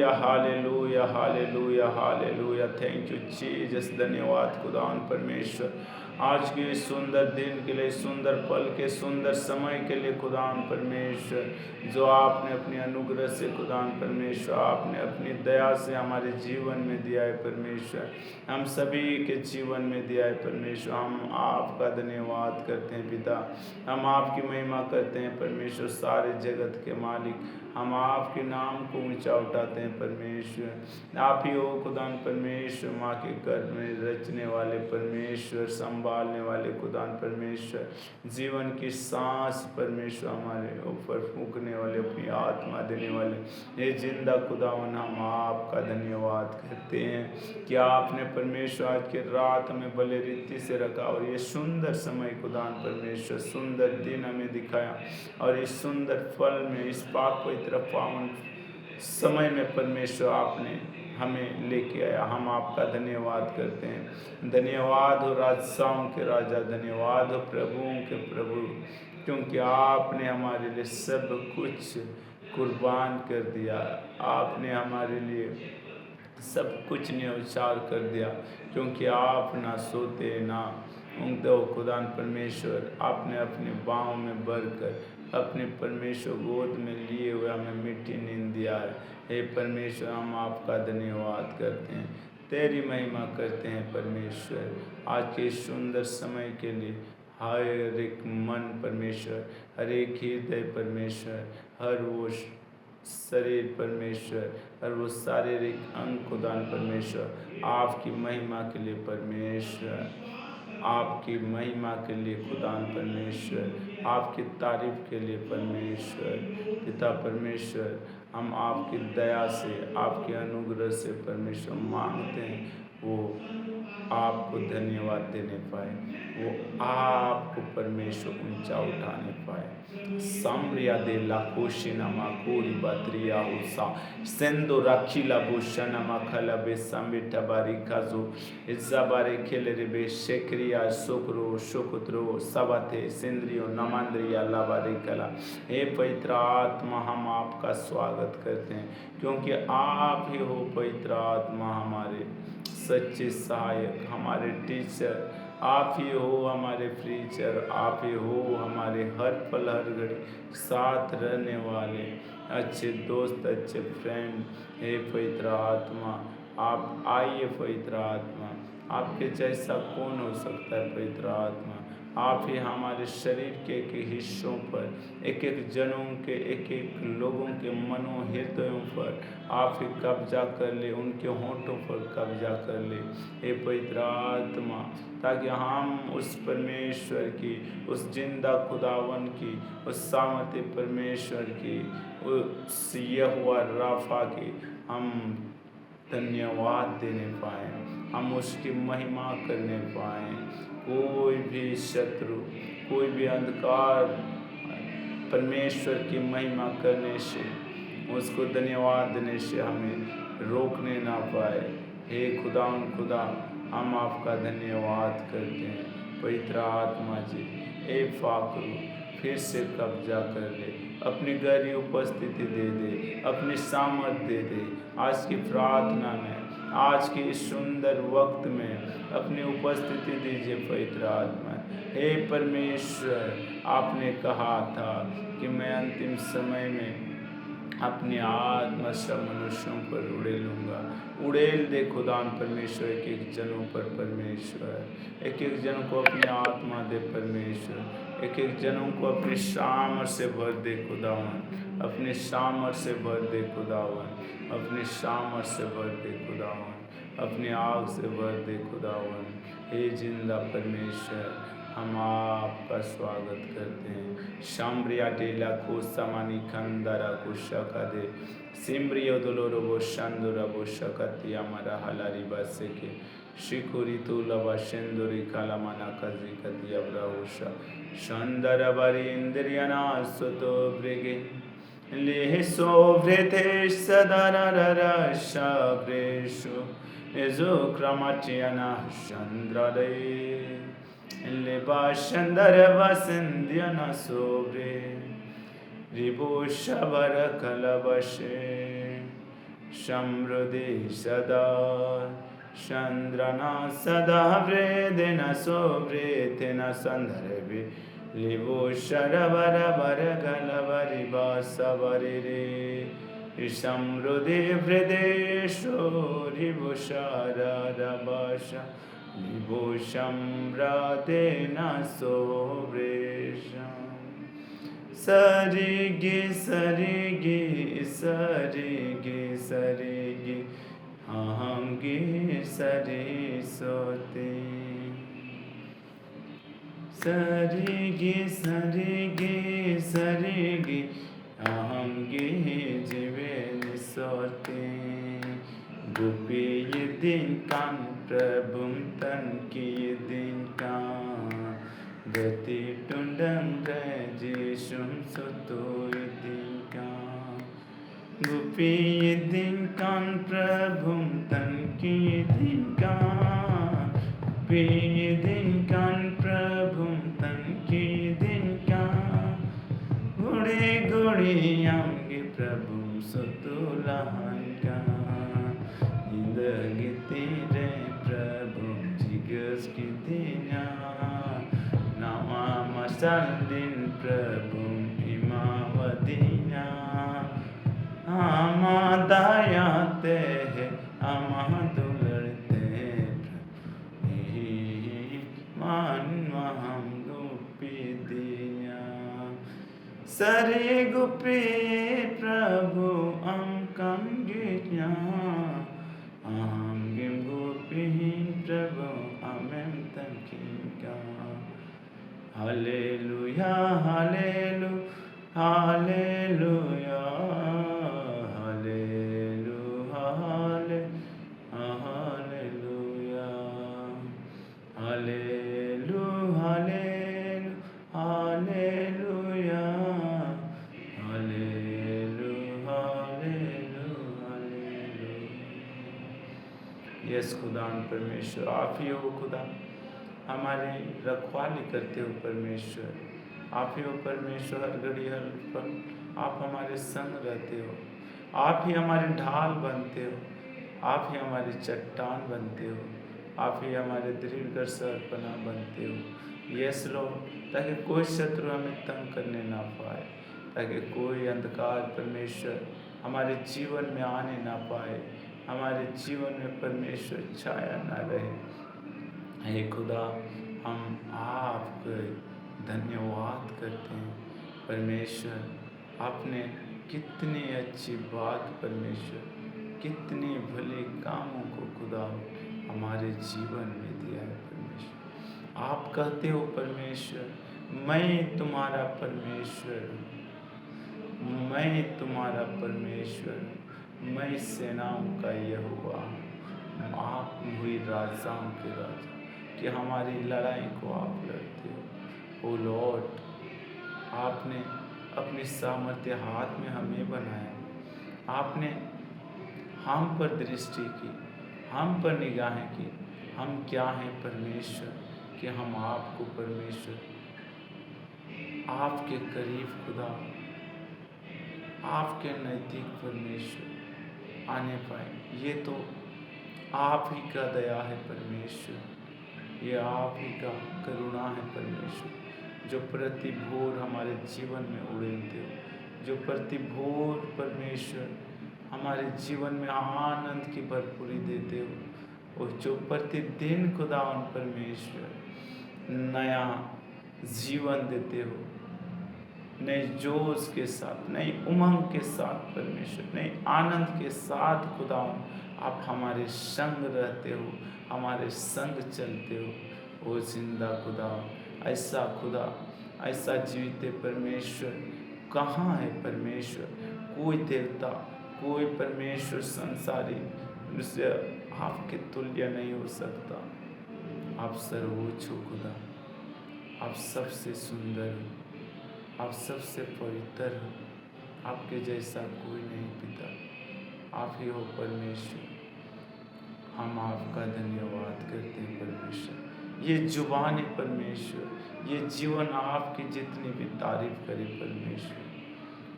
Hallelujah hallelujah hallelujah. Thank you Jesus. धन्यवाद खुदावन परमेश्वर, आज के इस सुंदर दिन के लिए, सुंदर पल के, सुंदर समय के लिए खुदावन परमेश्वर, जो आपने अपनी अनुग्रह से खुदावन परमेश्वर, आपने अपनी दया से हमारे जीवन में दिया है परमेश्वर, हम सभी के जीवन में दिया है परमेश्वर। हम आपका धन्यवाद करते हैं पिता, हम आपकी महिमा करते हैं परमेश्वर, सारे जगत के मालिक, हम आपके नाम को ऊंचा उठाते हैं परमेश्वर। आप ही हो खुदान परमेश्वर, माँ के गर्भ में रचने वाले परमेश्वर, संभालने वाले खुदान परमेश्वर, जीवन की सांस परमेश्वर हमारे ऊपर फूंकने वाले, अपनी आत्मा देने वाले, ये जिंदा खुदावन, हम आपका धन्यवाद करते हैं कि आपने परमेश्वर आज की रात हमें भले रीति से रखा, और ये सुंदर समय खुदान परमेश्वर, सुंदर दिन हमें दिखाया, और इस सुंदर फल में, इस पाक पवित्र पावन समय में परमेश्वर आपने हमें लेके आया। हम आपका धन्यवाद करते हैं। धन्यवाद हो राजाओं के राजा, धन्यवाद हो प्रभुओं के प्रभु, क्योंकि आपने हमारे लिए सब कुछ कुर्बान कर दिया, आपने हमारे लिए सब कुछ न्यौछावर कर दिया, क्योंकि आप ना सोते ना ऊँघते हो खुदान परमेश्वर, आपने अपने बाहों में भरकर, अपने परमेश्वर गोद में लिए हुए हमें मीठी नींद दिया है। हे परमेश्वर, हम आपका धन्यवाद करते हैं, तेरी महिमा करते हैं परमेश्वर, आज के सुंदर समय के लिए। हर एक मन परमेश्वर, हर एक हृदय परमेश्वर, हर वो शरीर परमेश्वर, हर वो शारीरिक अंग खुदान परमेश्वर, आपकी महिमा के लिए परमेश्वर, आपकी महिमा के लिए खुदान परमेश्वर, आपकी तारीफ के लिए परमेश्वर। पिता परमेश्वर, हम आपकी दया से, आपके अनुग्रह से परमेश्वर मांगते हैं, वो आपको धन्यवाद देने पाए, वो आपको परमेश्वर ऊंचा उठाने पाए। साम्रिया दे लाकोशिना माकोरी बात्रिया उसा सेंदो राखिला बुशना मखला बे संबिटा बारिकाजो इजाबारे खेले बे शेक्रिया सुक्रो शुक्रो सबते सेंद्रियो नमांद्रिया लाबारिकला। हे पवित्र आत्मा, हम आपका स्वागत करते हैं, क्योंकि आप ही हो पवित्र आत्मा, हमारे सच्चे सहायक, हमारे टीचर, आप ही हो हमारे प्रीचर, आप ही हो हमारे हर पल हर घड़ी साथ रहने वाले अच्छे दोस्त, अच्छे फ्रेंड। हे पवित्र आत्मा, आप आइए पवित्र आत्मा, आपके जैसा कौन हो सकता है पवित्र आत्मा। आप ही हमारे शरीर के एक एक हिस्सों पर, एक एक जनों के, एक एक लोगों के मनों हृदयों पर आप ही कब्जा कर ले, उनके होंठों पर कब्जा कर ले हे पवित्र आत्मा, ताकि हम उस परमेश्वर की, उस जिंदा खुदावन की, उस सामर्थ्य परमेश्वर की, उस यहोवा राफा की हम धन्यवाद देने पाएँ, हम उसकी महिमा करने पाएँ। कोई भी शत्रु, कोई भी अंधकार परमेश्वर की महिमा करने से, उसको धन्यवाद देने से हमें रोकने ना पाए। हे खुदा खुदा, हम आपका धन्यवाद करते हैं पवित्र आत्मा जी। ए फाकरू, फिर से कब्जा कर ले, अपनी गहरी उपस्थिति दे दे, अपनी सामर्थ दे दे। आज की प्रार्थना में, आज के इस सुंदर वक्त में अपनी उपस्थिति दीजिए पवित्र आत्मा। हे परमेश्वर, आपने कहा था कि मैं अंतिम समय में अपनी आत्मा सब मनुष्यों पर उड़ेलूँगा। उड़ेल दे खुदान परमेश्वर एक एक जनों पर परमेश्वर, एक एक जन को अपनी आत्मा दे परमेश्वर, एक एक जनों को अपनी सामर्थ से भर दे खुदावन, अपने सामर्थ से भर दे खुदावन, अपनी सामर्थ से भर दे खुदावन, अपनी आग से भर दे खुदावन। हे जिंदा परमेश्वर, हम आपका स्वागत करते हैं। शाम्ब्रिया टेला को समानी खंदरा को शका दे सिम्ब्रियो दोलोरो वो शांदुरा वो शकतिया मरा हलारी बसे के शिकुरी तो लवा शेंदुरी काला मना कजी कतिया ब्राउशा शांदरा बारी इंद्रियना सुतो ब्रेगे ले सोव्रेते सदारा शाब्रेशु एजो क्रमाचियाना चंद्रदे ले बाशंदर वसंदियाना सोब्रे रिबो शबर कलबशे समृद्धि सदा चंद्रना सदा वृदिन सुवृतिन संदर्भि लिबो शरवर वर गलवरि बासवरि रे समृद्धि हृदेशोरिबो शररवश लिबो सम्रादेन सोवृशम् सरिगे सरिगे सरिगे सरिगे हम गे सरि सोते सरिगे सरिगे सरिगे हम गे जीवन सोते गोपी ये दिन कान प्रभु तन की ये दिन कान गति टुंडं रजिशुम सुतो ये दिन कान गोपी ये दिन कान प्रभु तन की ये दिन कान गोपी ये दिन कान प्रभु तन की ये दिन कान गुड़ी गुड़ी आंगे प्रभु सुतुलान का जिंदगी तेरे प्रभु जिगस की दिना नामा मसल दिन प्रभु इमावदीना आमा दायाते है आमा दुलड़ते मान हम गुपी दिया सरे गुपी प्रभु हम कंगिया हम गिम गुपी प्रभु हमें तंकिया हालेलुया हालेलु हालेलुया हालेलु हाले हालेलुया हालेलु हालेलु हालेलुया हालेलु हालेलु हालेलु। यस खुदान परमेश्वर आप ही हो खुदा, हमारी रखवाली करते हो परमेश्वर, आप ही हो परमेश्वर। हर घड़ी हर पल आप हमारे संग रहते हो, आप ही हमारी ढाल बनते हो, आप ही हमारी चट्टान बनते हो, आप ही हमारे दृढ़ सरपना बनते हो। यस लॉर्ड, ताकि कोई शत्रु हमें तंग करने ना पाए, ताकि कोई अंधकार परमेश्वर हमारे जीवन में आने ना पाए, हमारे जीवन में परमेश्वर छाया ना रहे। हे खुदा, हम आपके धन्यवाद करते हैं परमेश्वर। आपने कितनी अच्छी बात परमेश्वर, कितनी भले कामों को खुदा हमारे जीवन में दिया है परमेश्वर। आप कहते हो परमेश्वर, मैं तुम्हारा परमेश्वर, मैं तुम्हारा परमेश्वर, मैं सेनाओं का यहोवा हूँ। आप हुई राजाओं के राजा, कि हमारी लड़ाई को आप लड़ते हो। ओ लॉर्ड, आपने अपनी सामर्थ्य हाथ में हमें बनाया, आपने हम पर दृष्टि की, हम पर निगाहें की। हम क्या हैं परमेश्वर, कि हम आपको परमेश्वर, आपके करीब खुदा, आपके नज़दीक परमेश्वर आने पाए। ये तो आप ही का दया है परमेश्वर, ये आप ही का करुणा है परमेश्वर, जो प्रति भोर हमारे जीवन में उड़ेलते हो, जो प्रति भोर परमेश्वर हमारे जीवन में आनंद की भरपूरी देते हो, और जो प्रतिदिन खुदावन परमेश्वर नया जीवन देते हो, नए जोश के साथ, नई उमंग के साथ परमेश्वर, नए आनंद के साथ खुदावन आप हमारे संग रहते हो, हमारे संग चलते हो। ओ जिंदा खुदा, ऐसा खुदा, ऐसा जीवित परमेश्वर कहाँ है परमेश्वर? कोई देवता, कोई परमेश्वर संसारी उससे आपके तुल्य नहीं हो सकता। आप सर्वोच्च हो खुदा, आप सबसे सुंदर हो, आप सबसे पवित्र हो, आपके जैसा कोई नहीं पिता, आप ही हो परमेश्वर। हम आपका धन्यवाद करते हैं परमेश्वर। ये जुबान परमेश्वर, ये जीवन आपकी जितनी भी तारीफ करे परमेश्वर,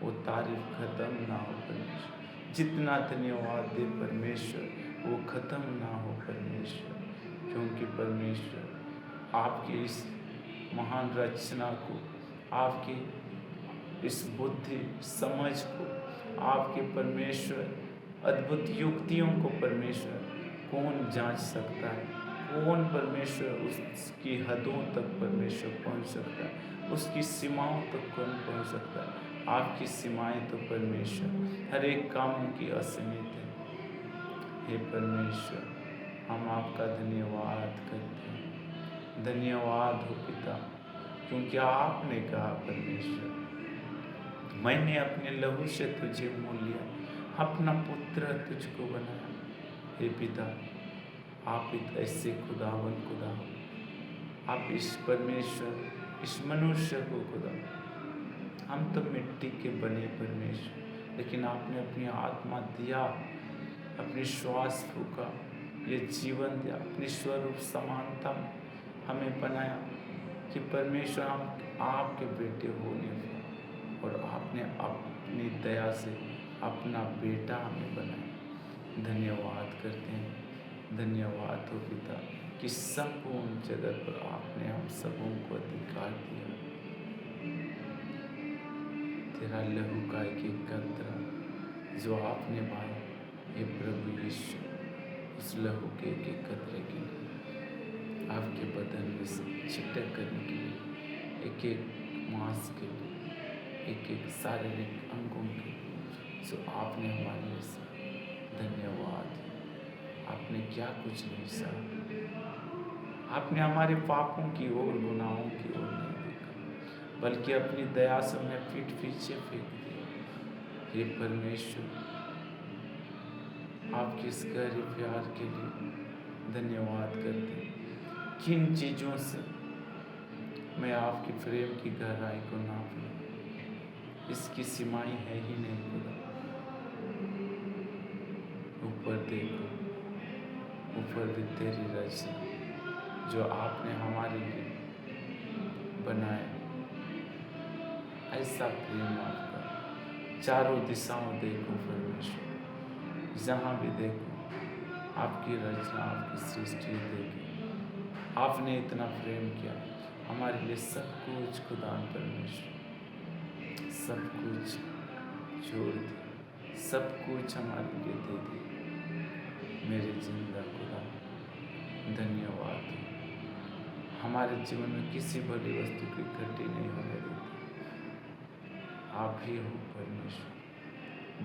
वो तारीफ खत्म ना हो परमेश्वर। जितना धन्यवाद दे परमेश्वर वो खत्म ना हो परमेश्वर, क्योंकि परमेश्वर आपकी इस महान रचना को, आपकी इस बुद्धि समझ को, आपके परमेश्वर अद्भुत युक्तियों को परमेश्वर कौन जांच सकता है, कौन परमेश्वर उसकी हदों तक परमेश्वर पहुंच सकता है, उसकी सीमाओं तक कौन पहुंच सकता है। आपकी सीमाएं तो परमेश्वर हर एक काम की असीमित है। हे परमेश्वर, हम आपका धन्यवाद करते हैं। धन्यवाद हो पिता, क्योंकि आपने कहा परमेश्वर, मैंने अपने लहू से तुझे मोल लिया, अपना पुत्र तुझको बनाया। हे पिता, आप ऐसे खुदावन खुदा हो, आप इस परमेश्वर, इस मनुष्य को खुदा, हम तो मिट्टी के बने परमेश्वर, लेकिन आपने अपनी आत्मा दिया, अपनी श्वास फूका, ये जीवन दिया, अपनी स्वरूप समानता हमें बनाया कि परमेश्वर हम आपके बेटे होने पाए, और आपने अपनी दया से अपना बेटा हमें बनाया। धन्यवाद करते हैं, धन्यवाद हो पिता कि संपूर्ण जगत पर आपने हम सबों को अधिकार दिया। तेरा लहू का एक एक कतरा जो आपने बहाया, हे प्रभु यीशु, उस लहू के एक एक कतरे के लिए, आपके बदन में से छिटक करने के लिए, एक एक मांस के लिए, एक एक शारीरिक अंगों के लिए जो आपने हमारे लिए सहा। धन्यवाद। आपने क्या कुछ नहीं सहा, आपने हमारे पापों की ओर, गुनाहों की ओर नहीं देखा, बल्कि अपनी दया से हमें पीठ पीछे फेंक दिया। हे परमेश्वर, आपके इस गहरे प्यार के लिए धन्यवाद करते हैं। किन चीज़ों से मैं आपकी प्रेम की गहराई को नाप लूं, इसकी सीमाएं है ही नहीं खुदा। ऊपर देखो, ऊपर भी तेरी रचना जो आपने हमारे लिए बनाया, ऐसा प्रेम आपका। चारों दिशाओं देखो परमेश्वर, जहाँ भी देखो आपकी रचना, आपकी सृष्टि देखो, आपने इतना प्रेम किया हमारे लिए। सब कुछ खुदा परमेश्वर, सब कुछ छोड़ दिया, सब कुछ हमारे लिए दे दिया। मेरे जिंदा खुदा धन्यवाद। हमारे जीवन में किसी बड़ी वस्तु की घटी नहीं होने देती। आप ही हो परमेश्वर,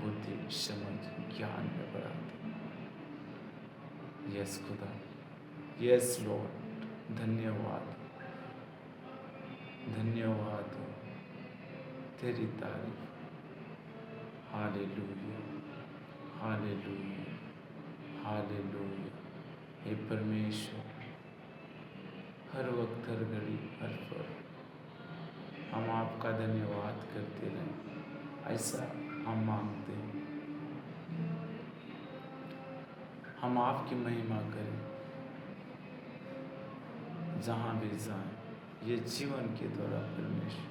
बुद्धि, समझ, ज्ञान में बढ़ाते। यस खुदा, यस लॉर्ड, धन्यवाद, धन्यवाद, तेरी तारीफ। Hallelujah, hallelujah, hallelujah. हे परमेश्वर, हर वक्त, हर घड़ी, हर पल हम आपका धन्यवाद करते रहें, ऐसा हम मांगते हैं। हम आपकी महिमा करें जहाँ भी जाएं, ये जीवन के द्वारा परमेश्वर,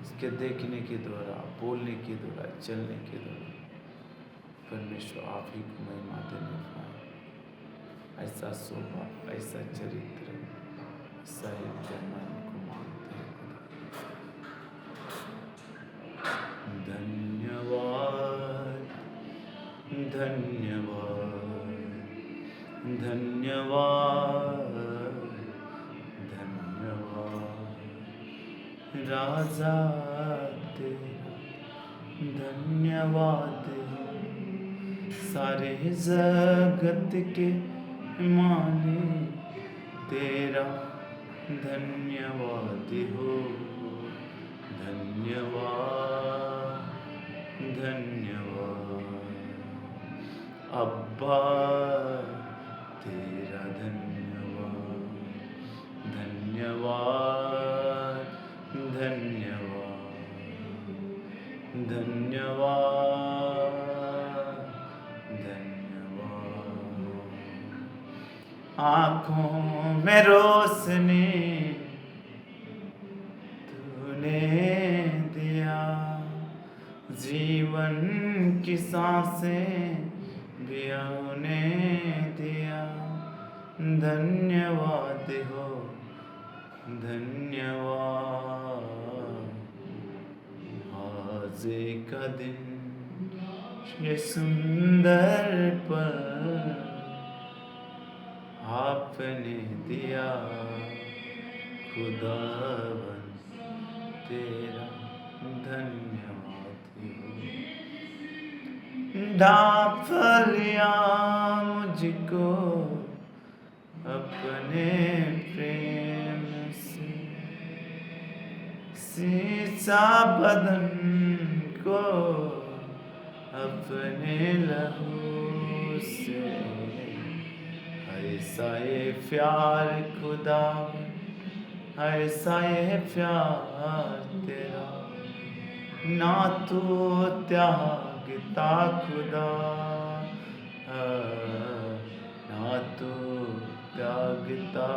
इसके देखने के द्वारा, बोलने के द्वारा, चलने के द्वारा परमेश्वर आप ही को महिमा देने पाए। ऐसा स्वभाव, ऐसा चरित्र, साहित्य मन को मांगते हैं। धन्यवाद, धन्यवाद, धन्यवाद, धन्यवाद राजा तेरा, धन्यवाद सारे जगत के मालिक तेरा, धन्यवाद हो, धन्यवाद, धन्यवाद अब्बा तेरा, धन्यवाद, धन्यवाद, धन्यवाद, धन्यवाद, धन्यवाद। आँखों में रोशनी तूने दिया, जीवन सांसें भी उन्हें दिया। धन्यवाद हो धन्यवाद। आज का दिन ये सुंदर पल आपने दिया। खुदावन तेरा धन्यवाद हो। ढांप लिया मुझको अपने प्रेम से, सींचा बदन को अपने लहू से। ऐसा ये प्यार खुदा, ऐसा ये प्यार तेरा, ना तू त्यागता खुदा, ना तू त्यागता,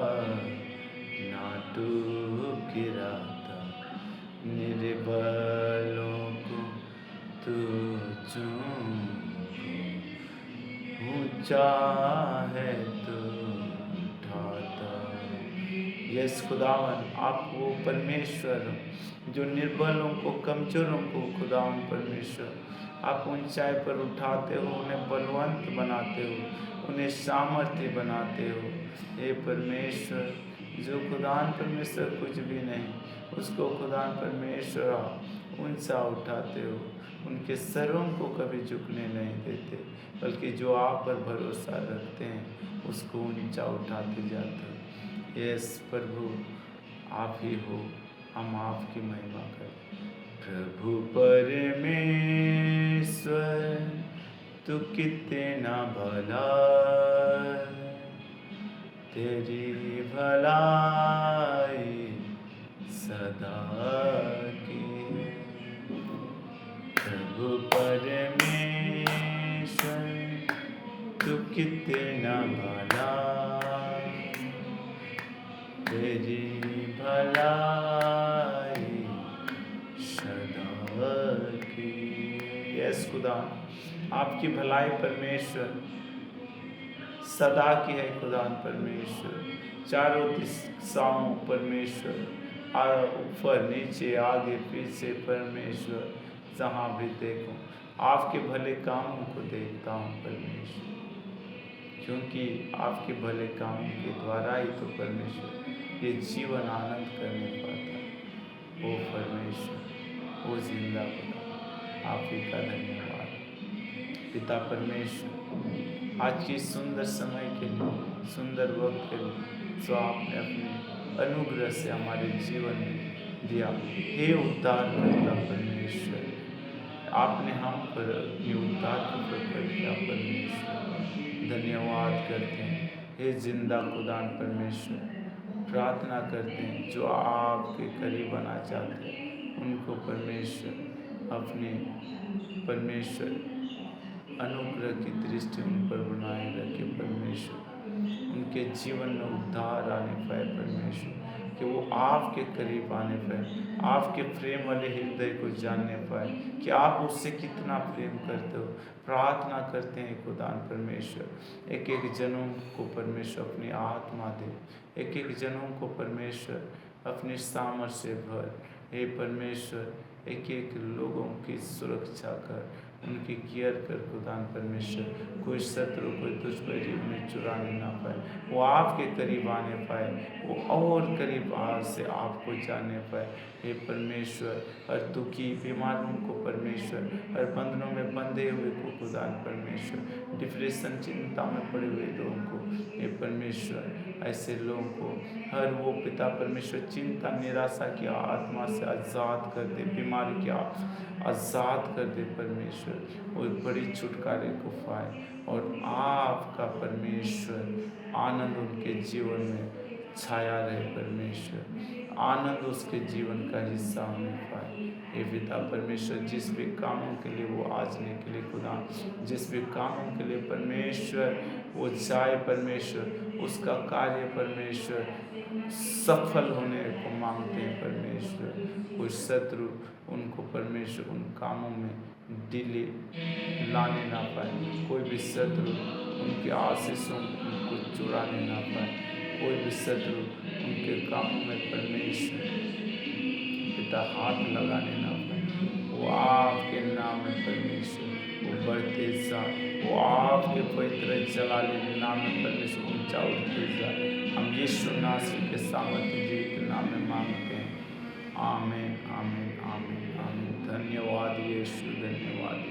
ना तू गिराता। निर्बलों को तू चूमको, ऊंचा है तू उठाता। यस खुदावन, आप वो परमेश्वर जो निर्बलों को, कमजोरों को खुदावन परमेश्वर आप ऊंचाई पर उठाते हो, उन्हें बलवंत बनाते हो, उन्हें सामर्थ्य बनाते हो। हे परमेश्वर, जो खुदावन परमेश्वर कुछ भी नहीं, उसको खुदावन परमेश्वर आप ऊंचा उठाते हो, उनके सरों को कभी झुकने नहीं देते, बल्कि जो आप पर भरोसा रखते हैं उसको ऊंचा उठाते जाते हो। यस प्रभु, आप ही हो, हम आपकी महिमा करें। प्रभु परमेश्वर तू कितना भला है, तेरी भलाई सदा की। प्रभु परमेश्वर तू कितना भला, तेरी भलाई सदा की। यस खुदा, आपकी भलाई परमेश्वर सदा की है। खुदा परमेश्वर चारों दिशाओं परमेश्वर, ऊपर नीचे आगे पीछे परमेश्वर, जहाँ भी देखूं आपके भले कामों को देखता हूँ परमेश्वर, क्योंकि आपके भले कामों के द्वारा ही तो परमेश्वर ये जीवन आनंद करने पाता है। ओ परमेश्वर, ओ जिंदा खुदा, आप ही का धन्यवाद। पिता परमेश्वर, आज की सुंदर समय के लिए, सुंदर वक्त के लिए जो आपने अपने अनुग्रह से हमारे जीवन में दिया। हे उद्धार करता परमेश्वर, आपने हम पर अपने उद्धार को प्रकट किया परमेश्वर, धन्यवाद करते हैं। हे जिंदा खुदा परमेश्वर, प्रार्थना करते हैं जो आपके करीब आना चाहते हैं उनको परमेश्वर अपने परमेश्वर अनुग्रह की दृष्टि उन पर बनाए रखे परमेश्वर, उनके जीवन में उद्धार आने पाए परमेश्वर, कि वो आपके करीब आने पाए, आपके प्रेम वाले हृदय को जानने पाए कि आप उससे कितना प्रेम करते हो। प्रार्थना करते हैं खुदा परमेश्वर, एक एक जनों को परमेश्वर अपनी आत्मा दे, एक एक जनों को परमेश्वर अपने सामर्थ्य से भर। हे परमेश्वर, एक एक लोगों की सुरक्षा कर, उनकी केयर कर खुदा परमेश्वर, कोई शत्रु कोई दुष्परिचित उन्हें चुराने ना पाए, वो आपके करीब आने पाए, वो और करीब आज से आपको जानने पाए। हे परमेश्वर, हर दुखी बीमारों को परमेश्वर, हर बंधनों में बंधे हुए को खुदा परमेश्वर, डिप्रेशन चिंता में पड़े हुए लोगों को हे परमेश्वर, ऐसे लोगों को हर वो पिता परमेश्वर चिंता निराशा की आत्मा से आज़ाद कर दे, बीमारी की आज़ाद कर दे परमेश्वर, वो बड़ी छुटकारे को पाए और आपका परमेश्वर आनंद उनके जीवन में छाया रहे परमेश्वर, आनंद उसके जीवन का हिस्सा होने पाए। हे पिता परमेश्वर, जिस भी कामों के लिए वो आजने के लिए खुदा, जिस भी कामों के लिए परमेश्वर वो चाहे परमेश्वर, उसका कार्य परमेश्वर सफल होने को मांगते हैं परमेश्वर। कोई शत्रु उनको परमेश्वर उन कामों में डिले लाने ना पाए, कोई भी शत्रु उनके आशीषों को चुराने ना पाए, कोई भी शत्रु उनके कामों में परमेश्वर पिता हाथ लगाने ना पाए। वो आपके नाम में परमेश्वर वो बढ़ते जा, वो आपके पवित्र जलाले नाम में परमेश्वर ऊंचा उठते जा। हम यीशु नासरी के सामर्थ्य जी के नाम में मांगते हैं। आमीन, आमीन, आमीन, आमीन। धन्यवाद यीशु, धन्यवाद।